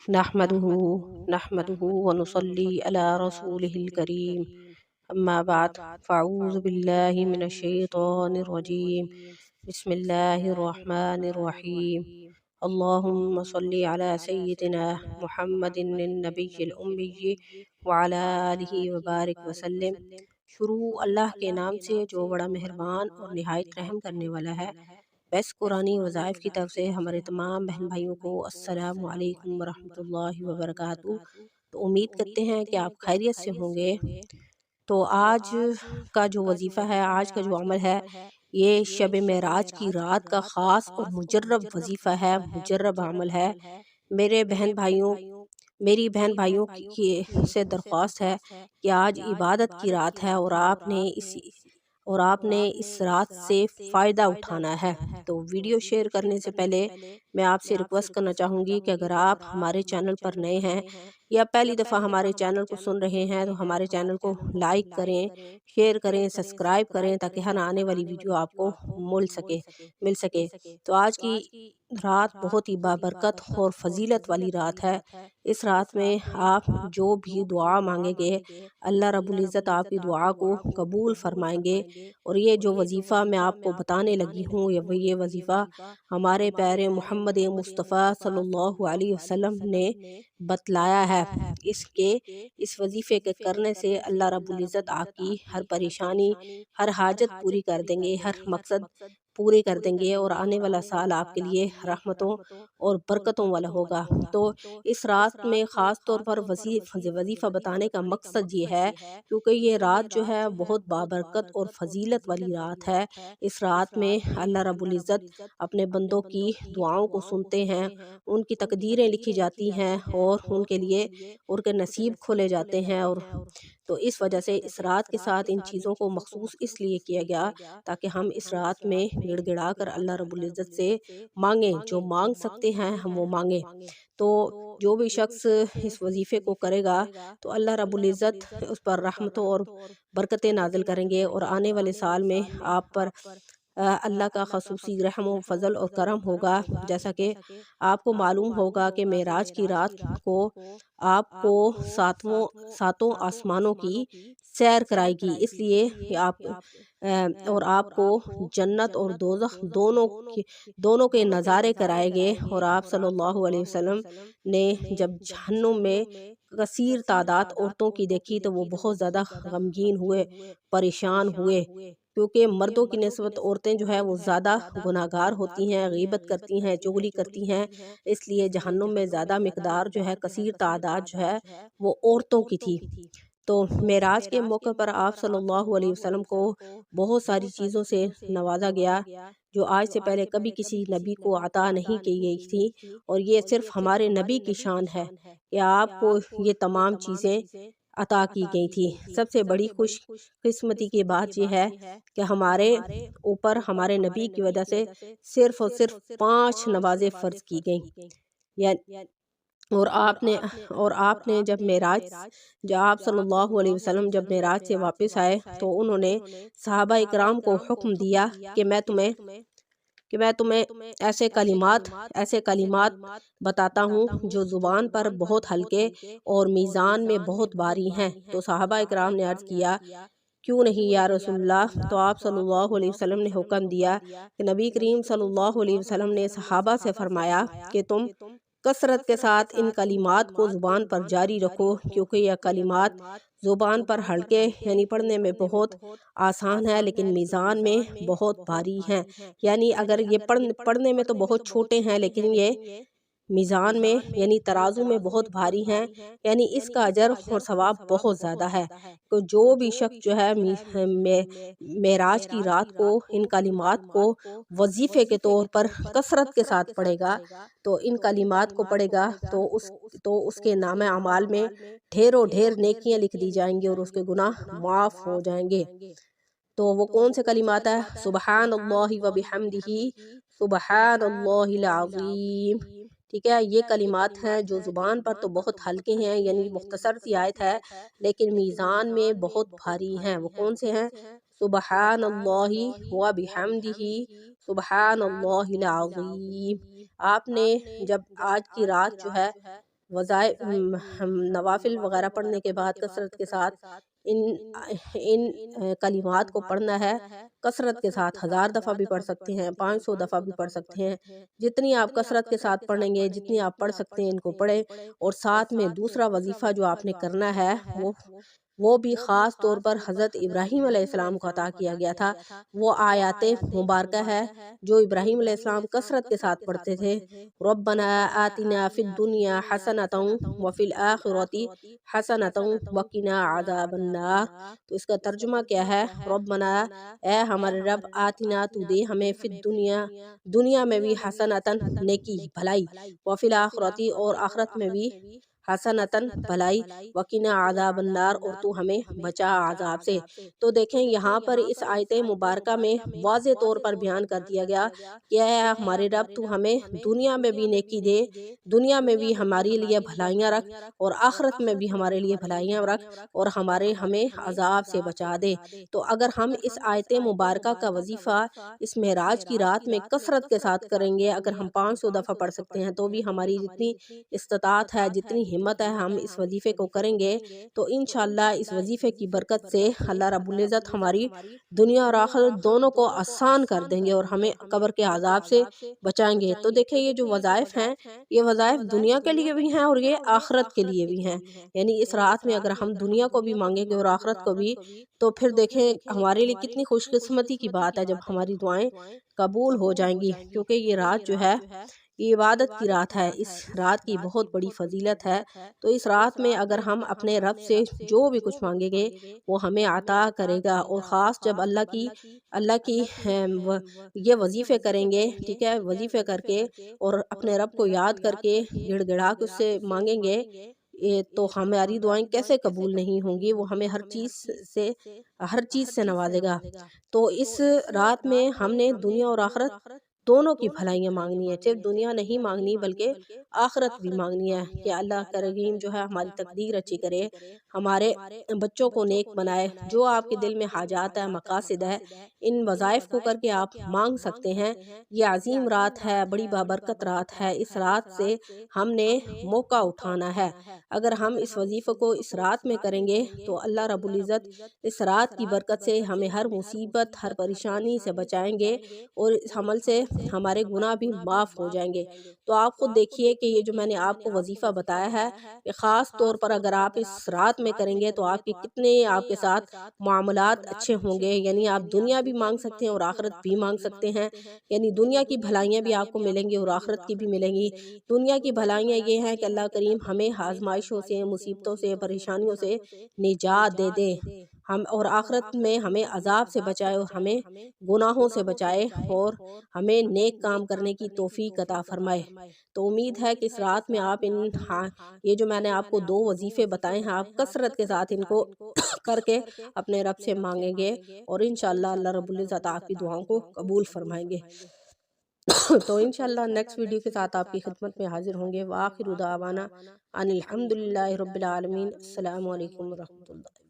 نحمده نحمده ونصلي على رسوله الكريم أما بعد فأعوذ بالله من الشيطان الرجيم بسم الله الرحمن الرحيم اللهم صل على سيدنا محمد النبي الأمي وعلى آله وبارك وسلم۔ شروع اللہ کے نام سے جو بڑا مہربان اور نہایت رحم کرنے والا ہے۔ بیس قرآنی وظائف کی طرف سے ہمارے تمام بہن بھائیوں کو السلام علیکم ورحمۃ اللہ وبرکاتہ۔ تو امید کرتے ہیں کہ آپ خیریت سے ہوں گے۔ تو آج کا جو وظیفہ ہے، آج کا جو عمل ہے، یہ شب معراج کی رات کا خاص اور مجرب وظیفہ ہے، مجرب عمل ہے۔ میری بہن بھائیوں کی سے درخواست ہے کہ آج عبادت کی رات ہے اور آپ نے اس رات سے فائدہ اٹھانا ہے۔ تو ویڈیو شیئر کرنے سے پہلے میں آپ سے ریکویسٹ کرنا چاہوں گی کہ اگر آپ ہمارے چینل پر نئے ہیں یا پہلی دفعہ ہمارے چینل کو سن رہے ہیں تو ہمارے چینل کو لائک کریں، شیئر کریں، سبسکرائب کریں تاکہ ہر آنے والی ویڈیو آپ کو مل سکے۔ تو آج کی رات بہت ہی بابرکت اور فضیلت والی رات ہے۔ اس رات میں آپ جو بھی دعا مانگیں گے، اللہ رب العزت آپ کی دعا کو قبول فرمائیں گے۔ اور یہ جو وظیفہ میں آپ کو بتانے لگی ہوں، یہ وظیفہ ہمارے پیارے محمد مصطفیٰ صلی اللہ علیہ وسلم نے بتلایا ہے۔ اس وظیفے کے کرنے سے اللہ رب العزت آپ کی ہر پریشانی، ہر حاجت پوری کر دیں گے، ہر مقصد پورے کر دیں گے، اور آنے والا سال آپ کے لیے رحمتوں اور برکتوں والا ہوگا۔ تو اس رات میں خاص طور پر وظیفہ بتانے کا مقصد یہ ہے کیونکہ یہ رات جو ہے بہت بابرکت اور فضیلت والی رات ہے۔ اس رات میں اللہ رب العزت اپنے بندوں کی دعاؤں کو سنتے ہیں، ان کی تقدیریں لکھی جاتی ہیں اور ان کے لیے ان کے نصیب کھولے جاتے ہیں۔ اور تو اس وجہ سے اس رات کے ساتھ ان چیزوں کو مخصوص اس لیے کیا گیا تاکہ ہم اس رات میں گڑ گڑا کر اللہ رب العزت سے مانگیں، جو مانگ سکتے ہیں ہم وہ مانگیں۔ تو جو بھی شخص اس وظیفے کو کرے گا تو اللہ رب العزت اس پر رحمتوں اور برکتیں نازل کریں گے، اور آنے والے سال میں آپ پر اللہ کا خصوصی رحم و فضل اور کرم ہوگا۔ جیسا کہ آپ کو معلوم ہوگا کہ معراج کی رات کو آپ کو ساتوں آسمانوں کی سیر کرائے گی، اس لیے اور آپ کو جنت اور دوزخ دونوں کے نظارے کرائے گے۔ اور آپ صلی اللہ علیہ وسلم نے جب جہنم میں کثیر تعداد عورتوں کی دیکھی تو وہ بہت زیادہ غمگین ہوئے، پریشان ہوئے، کیونکہ مردوں کی نسبت عورتیں جو ہے وہ زیادہ گناہگار ہوتی ہیں، غیبت کرتی ہیں، چغلی کرتی ہیں، اس لیے جہنم میں زیادہ مقدار جو ہے، کثیر تعداد جو ہے وہ عورتوں کی تھی۔ تو معراج کے موقع پر آپ صلی اللہ علیہ وسلم کو بہت ساری چیزوں سے نوازا گیا جو آج سے پہلے کبھی کسی نبی کو عطا نہیں کی گئی تھی، اور یہ صرف ہمارے نبی کی شان ہے کہ آپ کو یہ تمام چیزیں عطا کی گئی تھی۔ سب سے بڑی خوش قسمتی کی بات یہ ہے کہ ہمارے اوپر ہمارے نبی کی وجہ سے صرف اور صرف 5 نمازیں فرض کی گئیں۔ اور آپ نے جب آپ صلی اللہ علیہ وسلم جب معراج سے واپس آئے تو انہوں نے صحابہ اکرام کو حکم دیا کہ میں تمہیں ایسے کلمات بتاتا ہوں جو زبان پر بہت ہلکے اور میزان میں بہت بھاری ہیں۔ تو صحابہ اکرام نے عرض کیا کیوں نہیں یا رسول اللہ؟ تو آپ صلی اللہ علیہ وسلم نے حکم دیا کہ نبی کریم صلی اللہ علیہ وسلم نے صحابہ سے فرمایا کہ تم کثرت کے ساتھ ان کلمات کو زبان پر جاری رکھو، کیونکہ یہ کلمات زبان پر ہلکے یعنی پڑھنے میں بہت آسان ہے لیکن میزان میں بہت بھاری ہیں۔ یعنی اگر یہ پڑھنے میں تو بہت چھوٹے ہیں لیکن یہ میزان میں یعنی ترازو میں بہت بھاری ہیں، یعنی اس کا اجر اور ثواب بہت زیادہ ہے۔ تو جو بھی شخص جو ہے معراج کی رات کو ان کلمات کو وظیفے کے طور پر کثرت کے ساتھ پڑھے گا، تو ان کلمات کو پڑھے گا تو اس کے نام اعمال میں ڈھیر نیکیاں لکھ دی جائیں گی اور اس کے گناہ معاف ہو جائیں گے۔ تو وہ کون سے کلمات ہیں؟ سبحان اللہ و بحمدہ، سبحان اللہ العظیم۔ ٹھیک ہے، یہ کلمات ہیں جو زبان پر تو بہت ہلکے ہیں، یعنی مختصر سی آیت ہے لیکن میزان میں بہت بھاری ہیں۔ وہ کون سے ہیں؟ سبحان اللہ و بحمدہ، سبحان اللہ العظیم۔ آپ نے جب آج کی رات جو ہے نوافل وغیرہ پڑھنے کے بعد کثرت کے ساتھ ان ان کلمات کو پڑھنا ہے، کثرت کے ساتھ 1000 دفعہ بھی پڑھ سکتے ہیں، 500 دفعہ بھی پڑھ سکتے ہیں، جتنی آپ کثرت کے ساتھ پڑھیں گے، جتنی آپ پڑھ سکتے ہیں ان کو پڑھیں۔ اور ساتھ میں دوسرا وظیفہ جو آپ نے کرنا ہے وہ بھی خاص طور پر حضرت ابراہیم علیہ السلام کو عطا کیا گیا تھا، وہ آیات مبارکہ ہے جو ابراہیم علیہ السلام کثرت کے ساتھ پڑھتے تھے۔ ربنا آتنا فی الدنیا حسنۃ وفی الآخرۃ حسنۃ وقنا عذاب النار۔ تو اس کا ترجمہ کیا ہے؟ ربنا، اے ہمارے رب، آتنا، تو دے ہمیں، فی الدنیا، دنیا میں بھی، حسنۃ نیکی بھلائی، وفی الآخرۃ اور آخرت میں بھی حسنتاً بھلائی، وقنا عذاب النار اور تو ہمیں بچا عذاب سے۔ تو دیکھیں یہاں پر اس آیت مبارکہ میں واضح طور پر بیان کر دیا گیا کہ اے ہمارے رب، تو ہمیں دنیا میں بھی نیکی دے، دنیا میں بھی ہمارے لیے بھلائیاں رکھ، اور آخرت میں بھی ہمارے لیے بھلائیاں رکھ، اور ہمیں عذاب سے بچا دے۔ تو اگر ہم اس آیت مبارکہ کا وظیفہ اس معراج کی رات میں کثرت کے ساتھ کریں گے، اگر ہم 500 دفعہ پڑھ سکتے ہیں تو بھی ہماری جتنی استطاعت ہے، جتنی ہمت ہے، ہم اس وظیفے کو کریں گے تو انشاءاللہ اس وظیفے کی برکت سے اللہ رب العزت ہماری دنیا اور آخرت دونوں کو آسان کر دیں گے اور ہمیں قبر کے عذاب سے بچائیں گے۔ تو دیکھیں یہ جو وظائف ہیں، یہ وظائف دنیا کے لیے بھی ہیں اور یہ آخرت کے لیے بھی ہیں، یعنی اس رات میں اگر ہم دنیا کو بھی مانگیں گے اور آخرت کو بھی، تو پھر دیکھیں ہمارے لیے کتنی خوش قسمتی کی بات ہے جب ہماری دعائیں قبول ہو جائیں گی، کیونکہ یہ رات جو ہے یہ عبادت کی رات ہے، اس رات کی بہت بڑی فضیلت ہے۔ تو اس رات میں اگر ہم اپنے رب سے جو بھی کچھ مانگیں گے وہ ہمیں عطا کرے گا، اور خاص جب اللہ کی یہ وظیفے کریں گے، ٹھیک ہے، وظیفے کر کے اور اپنے رب کو یاد کر کے گڑ گڑا کے اس سے مانگیں گے، تو ہماری دعائیں کیسے قبول نہیں ہوں گی، وہ ہمیں ہر چیز سے نوازے گا۔ تو اس رات میں ہم نے دنیا اور آخرت دونوں کی بھلائیاں مانگنی ہے، صرف دنیا نہیں مانگنی بلکہ آخرت بھی مانگنی ہے کہ اللہ کریم جو ہے ہماری تقدیر اچھی کرے، ہمارے بچوں کو نیک بنائے، جو آپ کے دل میں حاجات ہے، مقاصد ہے، ان وظائف کو کر کے آپ مانگ سکتے ہیں۔ یہ عظیم رات ہے، بڑی بابرکت رات ہے، اس رات سے ہم نے موقع اٹھانا ہے۔ اگر ہم اس وظیفے کو اس رات میں کریں گے تو اللہ رب العزت اس رات کی برکت سے ہمیں ہر مصیبت، ہر پریشانی سے بچائیں گے، اور اس عمل سے ہمارے گناہ بھی معاف ہو جائیں گے۔ تو آپ خود دیکھیے کہ یہ جو میں نے آپ کو وظیفہ بتایا ہے کہ خاص طور پر اگر آپ اس رات میں کریں گے تو آپ کے کتنے آپ کے ساتھ معاملات اچھے ہوں گے، یعنی آپ دنیا بھی مانگ سکتے ہیں اور آخرت بھی مانگ سکتے ہیں، یعنی دنیا کی بھلائیاں بھی آپ کو ملیں گی اور آخرت کی بھی ملیں گی۔ دنیا کی بھلائیاں یہ ہیں کہ اللہ کریم ہمیں آزمائشوں سے، مصیبتوں سے، پریشانیوں سے نجات دے دے، ہم اور آخرت میں ہمیں عذاب سے بچائے اور ہمیں گناہوں سے بچائے اور ہمیں نیک کام کرنے کی توفیق عطا فرمائے۔ تو امید ہے کہ اس رات میں آپ یہ جو میں نے آپ کو 2 وظیفے بتائے ہیں، آپ کثرت کے ساتھ ان کو کر کے اپنے رب سے مانگیں گے، اور انشاءاللہ اللہ رب العزت آپ کی دعاؤں کو قبول فرمائیں گے۔ تو انشاءاللہ نیکسٹ ویڈیو کے ساتھ آپ کی خدمت میں حاضر ہوں گے۔ وآخر دعوانا ان الحمدللہ رب العالمین۔ السلام علیکم ورحمۃ اللہ۔